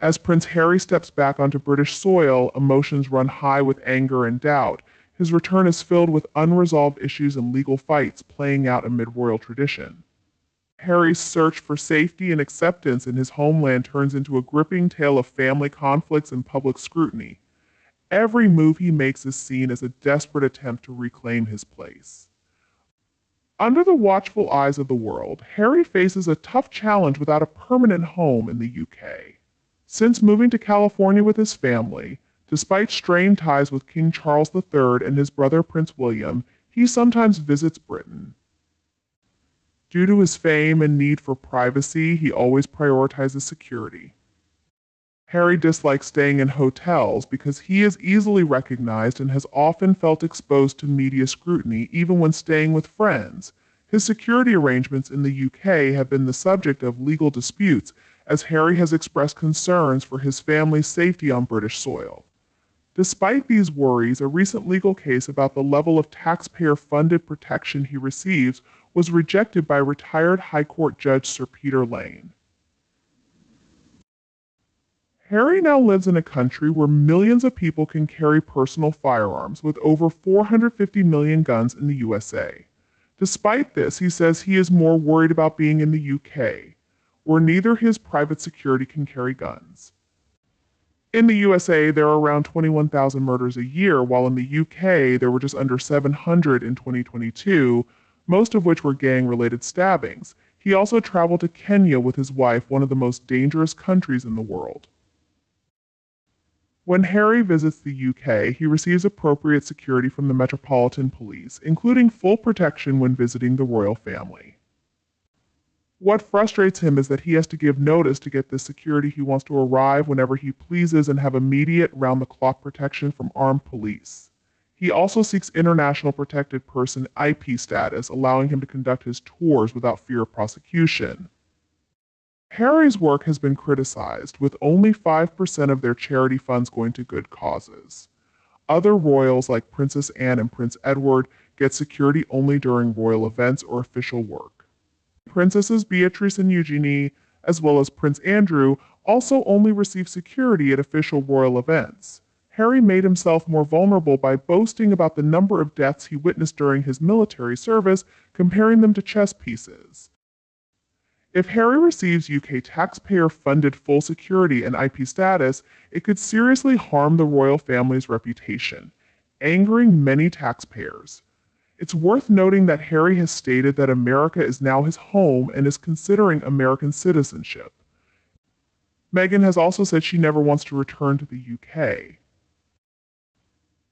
As Prince Harry steps back onto British soil, emotions run high with anger and doubt. His return is filled with unresolved issues and legal fights playing out amid royal tradition. Harry's search for safety and acceptance in his homeland turns into a gripping tale of family conflicts and public scrutiny. Every move he makes is seen as a desperate attempt to reclaim his place. Under the watchful eyes of the world, Harry faces a tough challenge without a permanent home in the UK. Since moving to California with his family, despite strained ties with King Charles III and his brother Prince William, he sometimes visits Britain. Due to his fame and need for privacy, he always prioritizes security. Harry dislikes staying in hotels because he is easily recognized and has often felt exposed to media scrutiny even when staying with friends. His security arrangements in the UK have been the subject of legal disputes, as Harry has expressed concerns for his family's safety on British soil. Despite these worries, a recent legal case about the level of taxpayer-funded protection he receives was rejected by retired High Court Judge Sir Peter Lane. Harry now lives in a country where millions of people can carry personal firearms, with over 450 million guns in the USA. Despite this, he says he is more worried about being in the UK, where neither his private security can carry guns. In the USA, there are around 21,000 murders a year, while in the UK, there were just under 700 in 2022, most of which were gang-related stabbings. He also traveled to Kenya with his wife, one of the most dangerous countries in the world. When Harry visits the UK, he receives appropriate security from the Metropolitan Police, including full protection when visiting the royal family. What frustrates him is that he has to give notice to get this security. He wants to arrive whenever he pleases and have immediate round-the-clock protection from armed police. He also seeks International Protected Person (IP) status, allowing him to conduct his tours without fear of prosecution. Harry's work has been criticized, with only 5% of their charity funds going to good causes. Other royals like Princess Anne and Prince Edward get security only during royal events or official work. Princesses Beatrice and Eugenie, as well as Prince Andrew, also only receive security at official royal events. Harry made himself more vulnerable by boasting about the number of deaths he witnessed during his military service, comparing them to chess pieces. If Harry receives UK taxpayer-funded full security and IP status, it could seriously harm the royal family's reputation, angering many taxpayers. It's worth noting that Harry has stated that America is now his home and is considering American citizenship. Meghan has also said she never wants to return to the UK.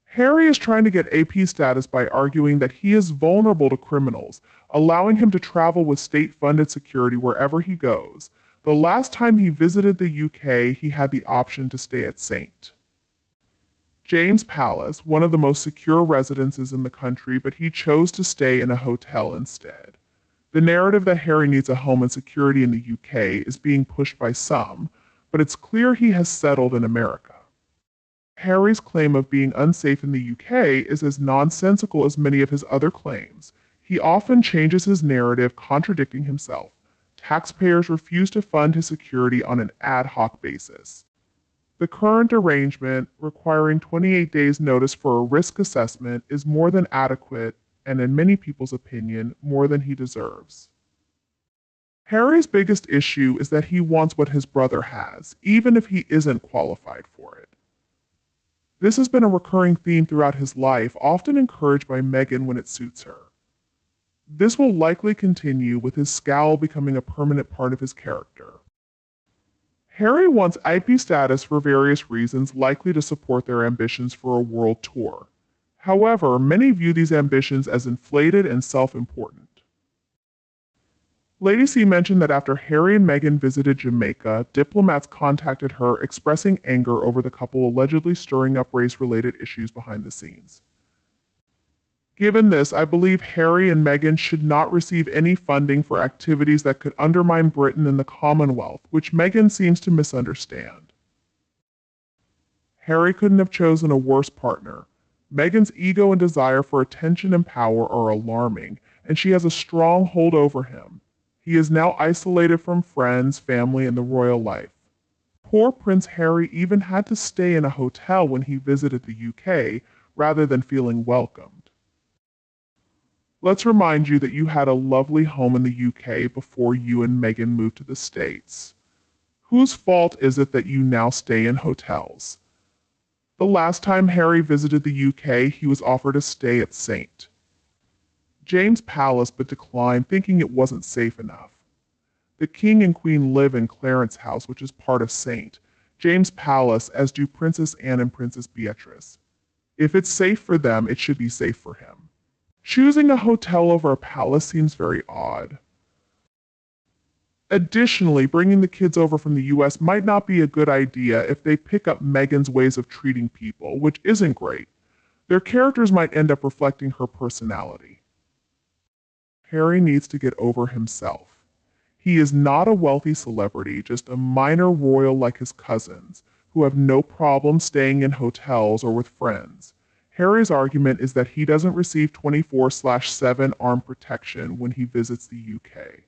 Harry is trying to get AP status by arguing that he is vulnerable to criminals, allowing him to travel with state-funded security wherever he goes. The last time he visited the UK, he had the option to stay at St. James Palace, one of the most secure residences in the country, but he chose to stay in a hotel instead. The narrative that Harry needs a home and security in the UK is being pushed by some, but it's clear he has settled in America. Harry's claim of being unsafe in the UK is as nonsensical as many of his other claims. He often changes his narrative, contradicting himself. Taxpayers refuse to fund his security on an ad hoc basis. The current arrangement, requiring 28 days' notice for a risk assessment, is more than adequate and, in many people's opinion, more than he deserves. Harry's biggest issue is that he wants what his brother has, even if he isn't qualified for it. This has been a recurring theme throughout his life, often encouraged by Meghan when it suits her. This will likely continue, with his scowl becoming a permanent part of his character. Harry wants IP status for various reasons, likely to support their ambitions for a world tour. However, many view these ambitions as inflated and self-important. Lady C mentioned that after Harry and Meghan visited Jamaica, diplomats contacted her expressing anger over the couple allegedly stirring up race-related issues behind the scenes. Given this, I believe Harry and Meghan should not receive any funding for activities that could undermine Britain and the Commonwealth, which Meghan seems to misunderstand. Harry couldn't have chosen a worse partner. Meghan's ego and desire for attention and power are alarming, and she has a strong hold over him. He is now isolated from friends, family, and the royal life. Poor Prince Harry even had to stay in a hotel when he visited the UK rather than feeling welcomed. Let's remind you that you had a lovely home in the UK before you and Meghan moved to the States. Whose fault is it that you now stay in hotels? The last time Harry visited the UK, he was offered a stay at St. James Palace but declined, thinking it wasn't safe enough. The King and Queen live in Clarence House, which is part of St. James Palace, as do Princess Anne and Princess Beatrice. If it's safe for them, it should be safe for him. Choosing a hotel over a palace seems very odd. Additionally, bringing the kids over from the US might not be a good idea if they pick up Meghan's ways of treating people, which isn't great. Their characters might end up reflecting her personality. Harry needs to get over himself. He is not a wealthy celebrity, just a minor royal like his cousins, who have no problem staying in hotels or with friends. Harry's argument is that he doesn't receive 24/7 armed protection when he visits the UK.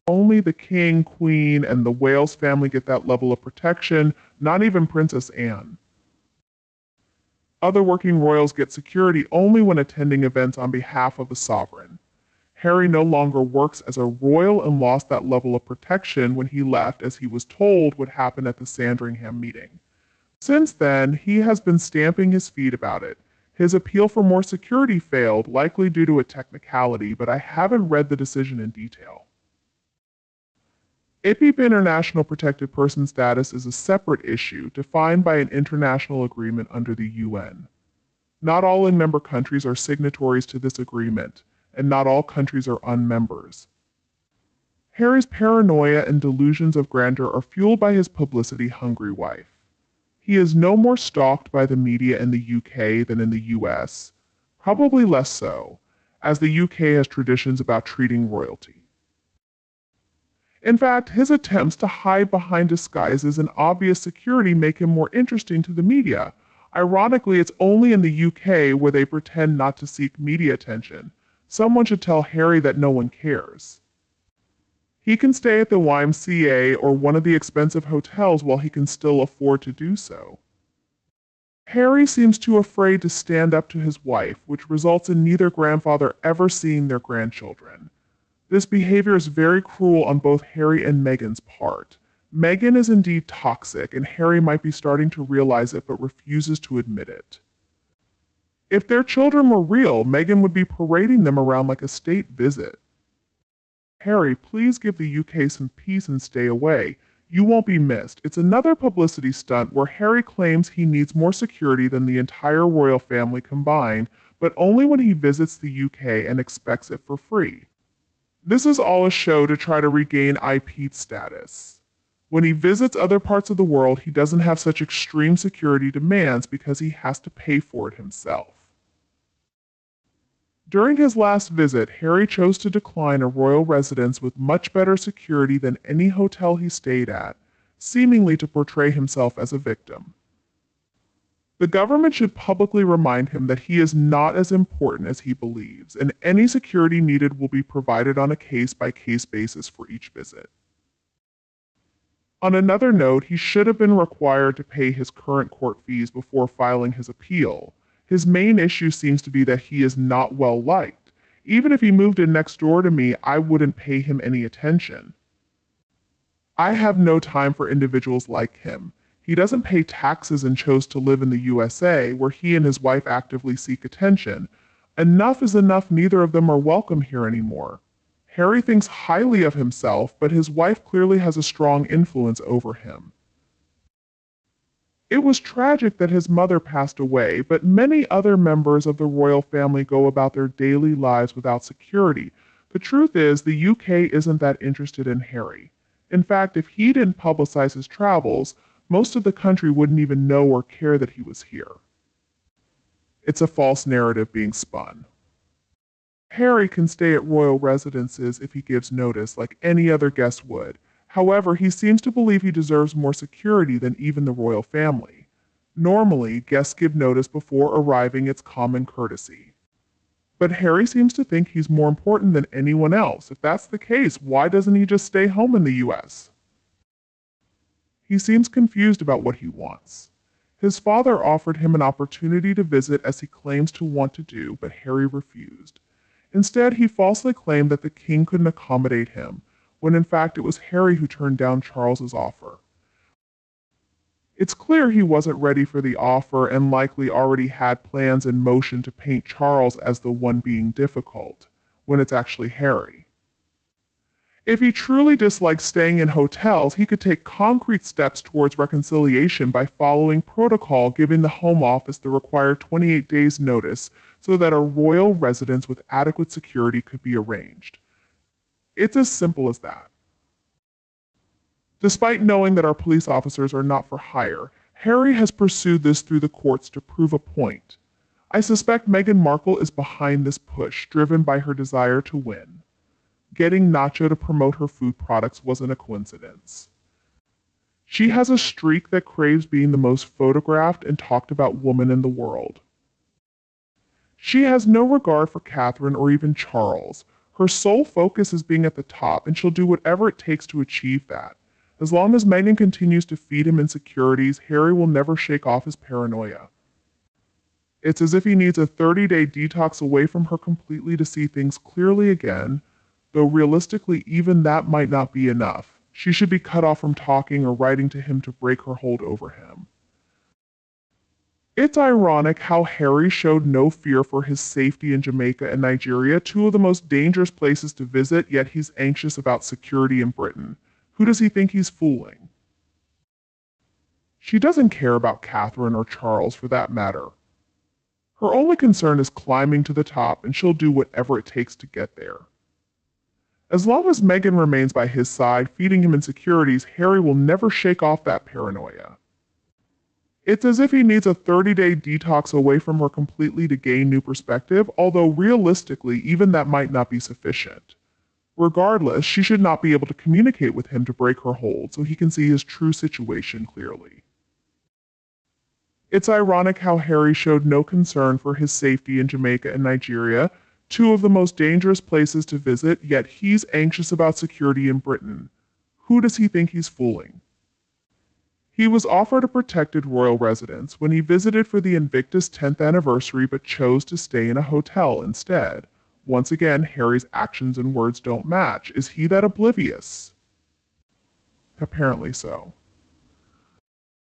Only the King, Queen, and the Wales family get that level of protection, not even Princess Anne. Other working royals get security only when attending events on behalf of the sovereign. Harry no longer works as a royal and lost that level of protection when he left, as he was told would happen at the Sandringham meeting. Since then, he has been stamping his feet about it. His appeal for more security failed, likely due to a technicality, but I haven't read the decision in detail. IPIP International Protected Person status is a separate issue defined by an international agreement under the UN. Not all member countries are signatories to this agreement, and not all countries are unmembers. Harry's paranoia and delusions of grandeur are fueled by his publicity-hungry wife. He is no more stalked by the media in the UK than in the US, probably less so, as the UK has traditions about treating royalty. In fact, his attempts to hide behind disguises and obvious security make him more interesting to the media. Ironically, it's only in the UK where they pretend not to seek media attention. Someone should tell Harry that no one cares. He can stay at the YMCA or one of the expensive hotels while he can still afford to do so. Harry seems too afraid to stand up to his wife, which results in neither grandfather ever seeing their grandchildren. This behavior is very cruel on both Harry and Meghan's part. Meghan is indeed toxic, and Harry might be starting to realize it but refuses to admit it. If their children were real, Meghan would be parading them around like a state visit. Harry, please give the UK some peace and stay away. You won't be missed. It's another publicity stunt where Harry claims he needs more security than the entire royal family combined, but only when he visits the UK and expects it for free. This is all a show to try to regain IP status. When he visits other parts of the world, he doesn't have such extreme security demands because he has to pay for it himself. During his last visit, Harry chose to decline a royal residence with much better security than any hotel he stayed at, seemingly to portray himself as a victim. The government should publicly remind him that he is not as important as he believes, and any security needed will be provided on a case-by-case basis for each visit. On another note, he should have been required to pay his current court fees before filing his appeal. His main issue seems to be that he is not well liked. Even if he moved in next door to me, I wouldn't pay him any attention. I have no time for individuals like him. He doesn't pay taxes and chose to live in the USA, where he and his wife actively seek attention. Enough is enough, neither of them are welcome here anymore. Harry thinks highly of himself, but his wife clearly has a strong influence over him. It was tragic that his mother passed away, but many other members of the royal family go about their daily lives without security. The truth is, the UK isn't that interested in Harry. In fact, if he didn't publicize his travels, most of the country wouldn't even know or care that he was here. It's a false narrative being spun. Harry can stay at royal residences if he gives notice, like any other guest would. However, he seems to believe he deserves more security than even the royal family. Normally, guests give notice before arriving, it's common courtesy. But Harry seems to think he's more important than anyone else. If that's the case, why doesn't he just stay home in the US? He seems confused about what he wants. His father offered him an opportunity to visit as he claims to want to do, but Harry refused. Instead, he falsely claimed that the king couldn't accommodate him, when in fact it was Harry who turned down Charles's offer. It's clear he wasn't ready for the offer and likely already had plans in motion to paint Charles as the one being difficult, when it's actually Harry. If he truly disliked staying in hotels, he could take concrete steps towards reconciliation by following protocol, giving the Home Office the required 28 days notice so that a royal residence with adequate security could be arranged. It's as simple as that. Despite knowing that our police officers are not for hire, Harry has pursued this through the courts to prove a point. I suspect Meghan Markle is behind this push, driven by her desire to win. Getting Nacho to promote her food products wasn't a coincidence. She has a streak that craves being the most photographed and talked about woman in the world. She has no regard for Catherine or even Charles. Her sole focus is being at the top, and she'll do whatever it takes to achieve that. As long as Meghan continues to feed him insecurities, Harry will never shake off his paranoia. It's as if he needs a 30-day detox away from her completely to see things clearly again, though realistically even that might not be enough. She should be cut off from talking or writing to him to break her hold over him. It's ironic how Harry showed no fear for his safety in Jamaica and Nigeria, two of the most dangerous places to visit, yet he's anxious about security in Britain. Who does he think he's fooling? She doesn't care about Catherine or Charles for that matter. Her only concern is climbing to the top, and she'll do whatever it takes to get there. As long as Meghan remains by his side, feeding him insecurities, Harry will never shake off that paranoia. It's as if he needs a 30-day detox away from her completely to gain new perspective, although realistically, even that might not be sufficient. Regardless, she should not be able to communicate with him to break her hold so he can see his true situation clearly. It's ironic how Harry showed no concern for his safety in Jamaica and Nigeria, two of the most dangerous places to visit, yet he's anxious about security in Britain. Who does he think he's fooling? He was offered a protected royal residence when he visited for the Invictus 10th anniversary but chose to stay in a hotel instead. Once again, Harry's actions and words don't match. Is he that oblivious? Apparently so.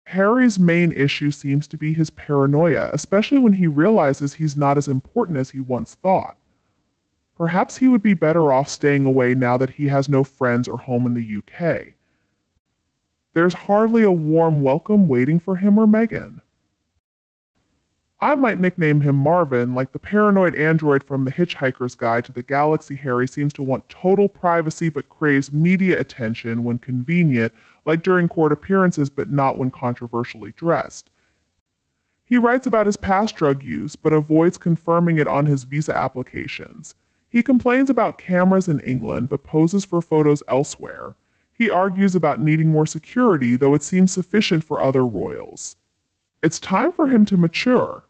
Harry's main issue seems to be his paranoia, especially when he realizes he's not as important as he once thought. Perhaps he would be better off staying away now that he has no friends or home in the UK. There's hardly a warm welcome waiting for him or Meghan. I might nickname him Marvin, like the paranoid android from The Hitchhiker's Guide to the Galaxy. Harry seems to want total privacy but craves media attention when convenient, like during court appearances but not when controversially dressed. He writes about his past drug use but avoids confirming it on his visa applications. He complains about cameras in England but poses for photos elsewhere. He argues about needing more security, though it seems sufficient for other royals. It's time for him to mature.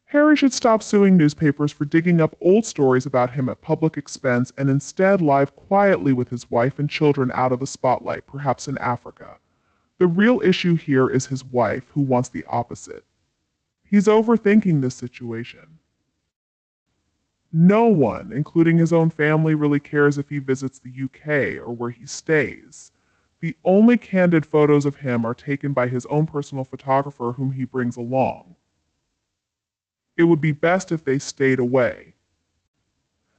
Harry should stop suing newspapers for digging up old stories about him at public expense and instead live quietly with his wife and children out of the spotlight, perhaps in Africa. The real issue here is his wife, who wants the opposite. He's overthinking this situation. No one, including his own family, really cares if he visits the UK or where he stays. The only candid photos of him are taken by his own personal photographer whom he brings along. It would be best if they stayed away.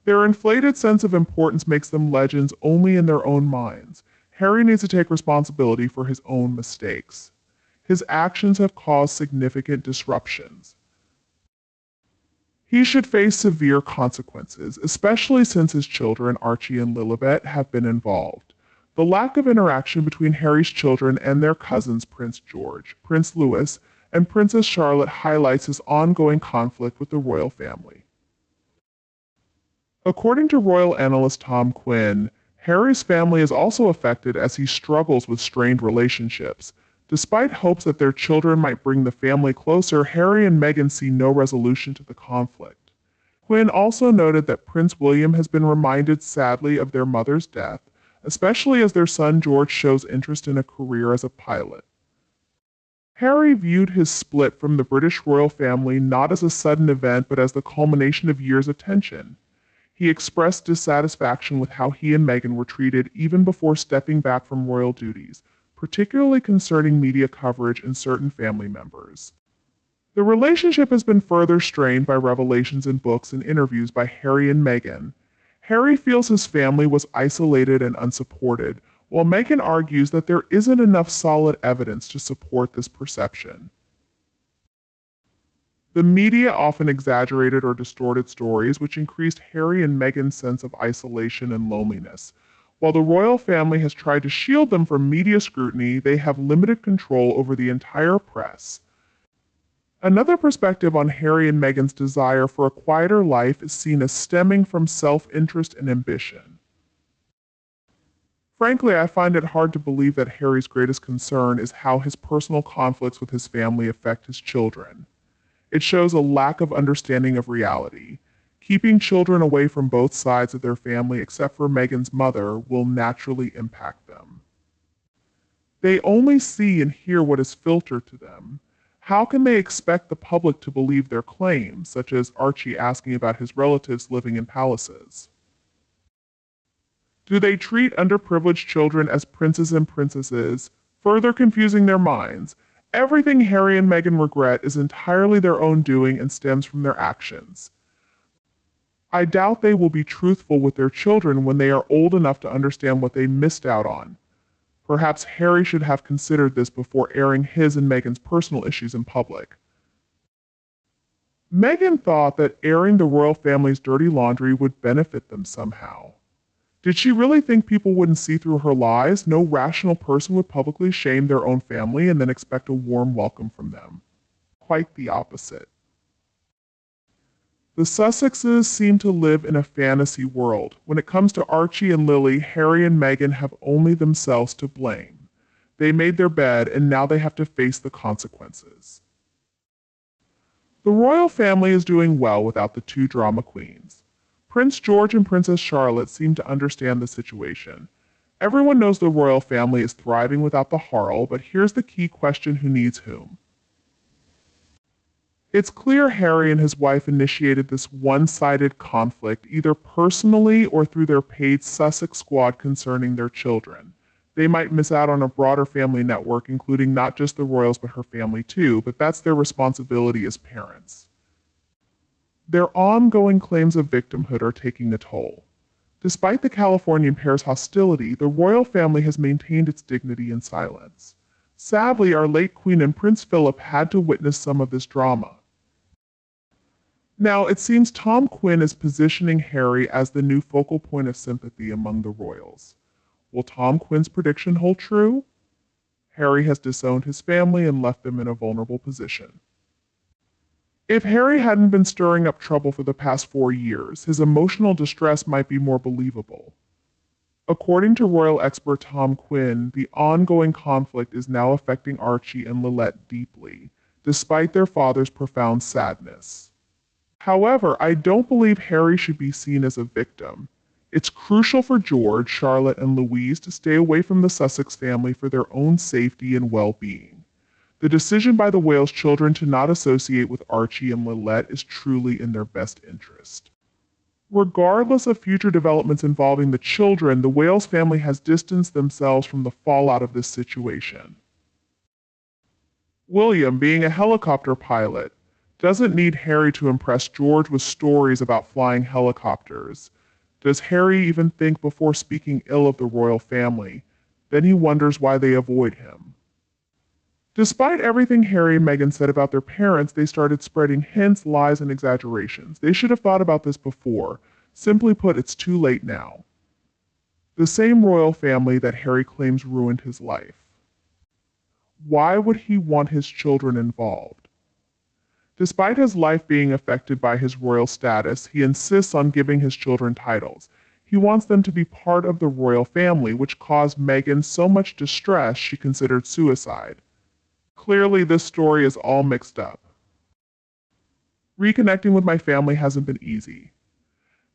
Their inflated sense of importance makes them legends only in their own minds. Harry needs to take responsibility for his own mistakes. His actions have caused significant disruptions. He should face severe consequences, especially since his children, Archie and Lilibet, have been involved. The lack of interaction between Harry's children and their cousins, Prince George, Prince Louis, and Princess Charlotte, highlights his ongoing conflict with the royal family. According to royal analyst Tom Quinn, Harry's family is also affected as he struggles with strained relationships. Despite hopes that their children might bring the family closer, Harry and Meghan see no resolution to the conflict. Quinn also noted that Prince William has been reminded sadly of their mother's death, especially as their son George shows interest in a career as a pilot. Harry viewed his split from the British royal family not as a sudden event but as the culmination of years of tension. He expressed dissatisfaction with how he and Meghan were treated even before stepping back from royal duties, particularly concerning media coverage and certain family members. The relationship has been further strained by revelations in books and interviews by Harry and Meghan. Harry feels his family was isolated and unsupported, while Meghan argues that there isn't enough solid evidence to support this perception. The media often exaggerated or distorted stories, which increased Harry and Meghan's sense of isolation and loneliness. While the royal family has tried to shield them from media scrutiny, they have limited control over the entire press. Another perspective on Harry and Meghan's desire for a quieter life is seen as stemming from self-interest and ambition. Frankly, I find it hard to believe that Harry's greatest concern is how his personal conflicts with his family affect his children. It shows a lack of understanding of reality. Keeping children away from both sides of their family, except for Meghan's mother, will naturally impact them. They only see and hear what is filtered to them. How can they expect the public to believe their claims, such as Archie asking about his relatives living in palaces? Do they treat underprivileged children as princes and princesses, further confusing their minds? Everything Harry and Meghan regret is entirely their own doing and stems from their actions. I doubt they will be truthful with their children when they are old enough to understand what they missed out on. Perhaps Harry should have considered this before airing his and Meghan's personal issues in public. Meghan thought that airing the royal family's dirty laundry would benefit them somehow. Did she really think people wouldn't see through her lies? No rational person would publicly shame their own family and then expect a warm welcome from them. Quite the opposite. The Sussexes seem to live in a fantasy world. When it comes to Archie and Lily, Harry and Meghan have only themselves to blame. They made their bed, and now they have to face the consequences. The royal family is doing well without the two drama queens. Prince George and Princess Charlotte seem to understand the situation. Everyone knows the royal family is thriving without the Harl, but here's the key question: who needs whom? It's clear Harry and his wife initiated this one-sided conflict, either personally or through their paid Sussex squad concerning their children. They might miss out on a broader family network, including not just the royals but her family too, but that's their responsibility as parents. Their ongoing claims of victimhood are taking a toll. Despite the Californian pair's hostility, the royal family has maintained its dignity in silence. Sadly, our late Queen and Prince Philip had to witness some of this drama. Now, it seems Tom Quinn is positioning Harry as the new focal point of sympathy among the royals. Will Tom Quinn's prediction hold true? Harry has disowned his family and left them in a vulnerable position. If Harry hadn't been stirring up trouble for the past 4 years, his emotional distress might be more believable. According to royal expert Tom Quinn, the ongoing conflict is now affecting Archie and Lilette deeply, despite their father's profound sadness. However, I don't believe Harry should be seen as a victim. It's crucial for George, Charlotte, and Louise to stay away from the Sussex family for their own safety and well-being. The decision by the Wales children to not associate with Archie and Lilette is truly in their best interest. Regardless of future developments involving the children, the Wales family has distanced themselves from the fallout of this situation. William, being a helicopter pilot, doesn't need Harry to impress George with stories about flying helicopters. Does Harry even think before speaking ill of the royal family? Then he wonders why they avoid him. Despite everything Harry and Meghan said about their parents, they started spreading hints, lies, and exaggerations. They should have thought about this before. Simply put, it's too late now. The same royal family that Harry claims ruined his life. Why would he want his children involved? Despite his life being affected by his royal status, he insists on giving his children titles. He wants them to be part of the royal family, which caused Meghan so much distress she considered suicide. Clearly, this story is all mixed up. Reconnecting with my family hasn't been easy.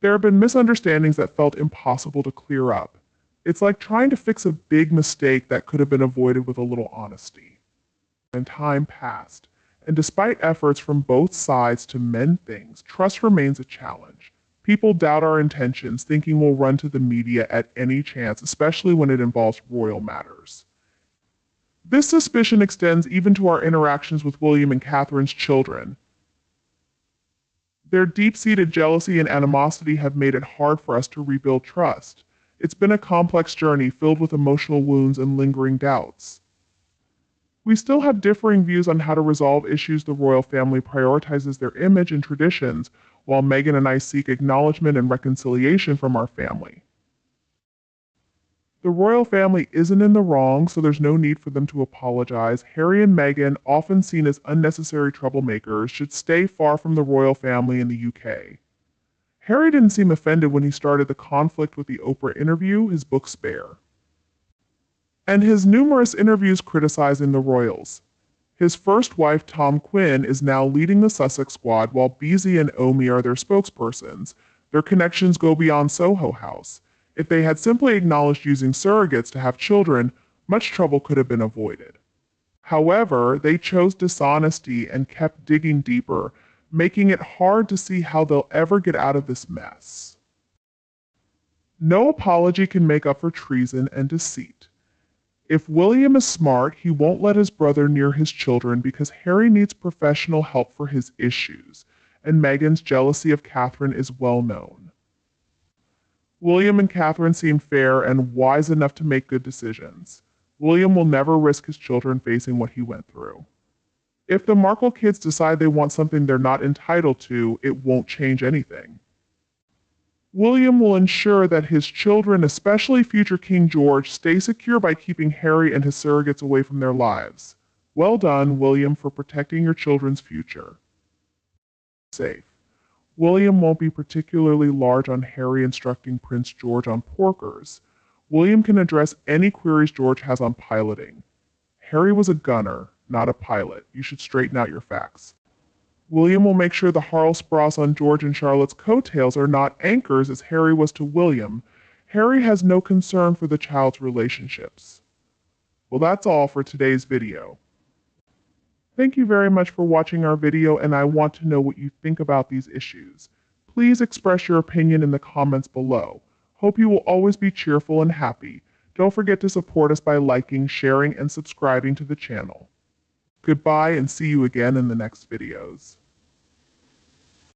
There have been misunderstandings that felt impossible to clear up. It's like trying to fix a big mistake that could have been avoided with a little honesty. And time passed, and despite efforts from both sides to mend things, trust remains a challenge. People doubt our intentions, thinking we'll run to the media at any chance, especially when it involves royal matters. This suspicion extends even to our interactions with William and Catherine's children. Their deep-seated jealousy and animosity have made it hard for us to rebuild trust. It's been a complex journey filled with emotional wounds and lingering doubts. We still have differing views on how to resolve issues. The royal family prioritizes their image and traditions, while Meghan and I seek acknowledgement and reconciliation from our family. The royal family isn't in the wrong, so there's no need for them to apologize. Harry and Meghan, often seen as unnecessary troublemakers, should stay far from the royal family in the UK. Harry didn't seem offended when he started the conflict with the Oprah interview, his book Spare, and his numerous interviews criticizing the royals. His first wife, Tom Quinn, is now leading the Sussex squad, while Beezy and Omi are their spokespersons. Their connections go beyond Soho House. If they had simply acknowledged using surrogates to have children, much trouble could have been avoided. However, they chose dishonesty and kept digging deeper, making it hard to see how they'll ever get out of this mess. No apology can make up for treason and deceit. If William is smart, he won't let his brother near his children because Harry needs professional help for his issues, and Meghan's jealousy of Catherine is well known. William and Catherine seem fair and wise enough to make good decisions. William will never risk his children facing what he went through. If the Markle kids decide they want something they're not entitled to, it won't change anything. William will ensure that his children, especially future King George, stay secure by keeping Harry and his surrogates away from their lives. Well done, William, for protecting your children's future. Safe. William won't be particularly large on Harry instructing Prince George on porkers. William can address any queries George has on piloting. Harry was a gunner, not a pilot. You should straighten out your facts. William will make sure the Harlesbras on George and Charlotte's coattails are not anchors as Harry was to William. Harry has no concern for the child's relationships. Well, that's all for today's video. Thank you very much for watching our video, and I want to know what you think about these issues. Please express your opinion in the comments below. Hope you will always be cheerful and happy. Don't forget to support us by liking, sharing, and subscribing to the channel. Goodbye, and see you again in the next videos.